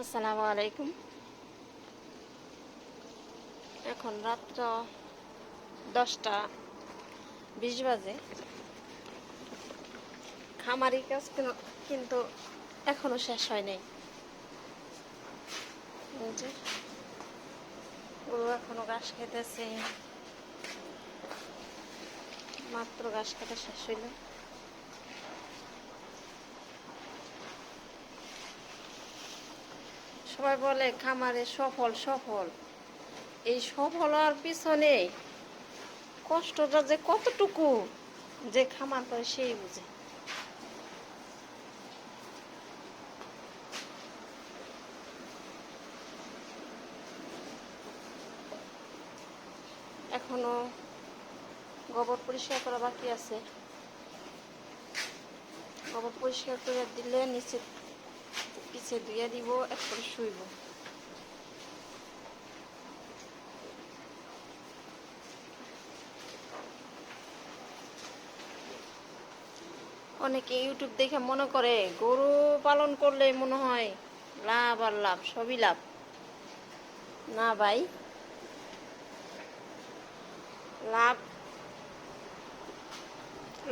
আসসালামু আলাইকুম। এখন রাত্র 10টা 20 বাজে। খামারি কাজ কিন্তু এখনো শেষ হয় নাই। গরু এখনো ঘাস খেতেছে, মাত্র ঘাস কাটা শেষ হইল। সবাই বলে খামারে সফল সফল, এই সফল হওয়ার পিছনে কষ্টটা যে কতটুকু যে খামার করে সেই বুঝে। এখনো গোবর পরিষ্কার করা বাকি আছে। গোবর পরিষ্কার করে দিলে নিচে পিছে ধুয়ে দিব, এরপরে শুইব। অনেকে ইউটিউব দেখে মনে করে গরু পালন করলে মনে হয় লাভ আর লাভ, সবই লাভ। না ভাই, লাভ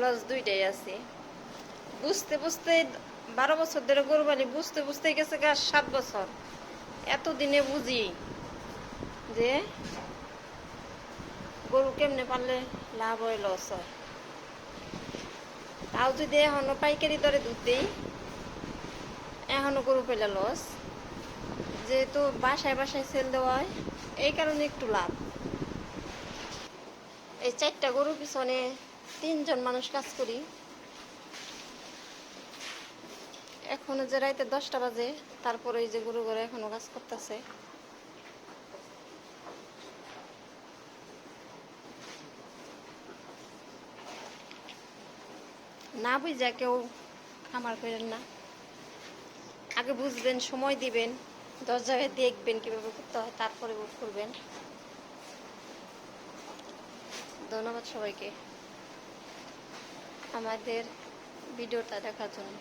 লস দুইটাই আছে। বুঝতে বুঝতে 12 বছর ধরে গরু পালি, বুঝতে বুঝতে গেছে গা 7 বছর। এতদিনে বুঝি যে গরু কেমনে পারলে লাভ হয় লস হয়। তাও যদি এখনো পাইকারি দরে দুধ দিই, এখনো গরু পেলে লস। যেহেতু বাসায় বাসায় সেল দেওয়া হয়, এই কারণে একটু লাভ। এই 4টা গরুর পিছনে 3জন মানুষ কাজ করি। এখনো যে রাইতে 10টা বাজে, তারপরে এই যে গরু ঘরে এখনো কাজ করতেছে। না বুঝা কেউ খামার করেন না। আগে বুঝবেন, সময় দিবেন, 10 জায়গায় দেখবেন কীভাবে করতে হয়, তারপরে করবেন। ধন্যবাদ সবাইকে আমাদের ভিডিওটা দেখার জন্য।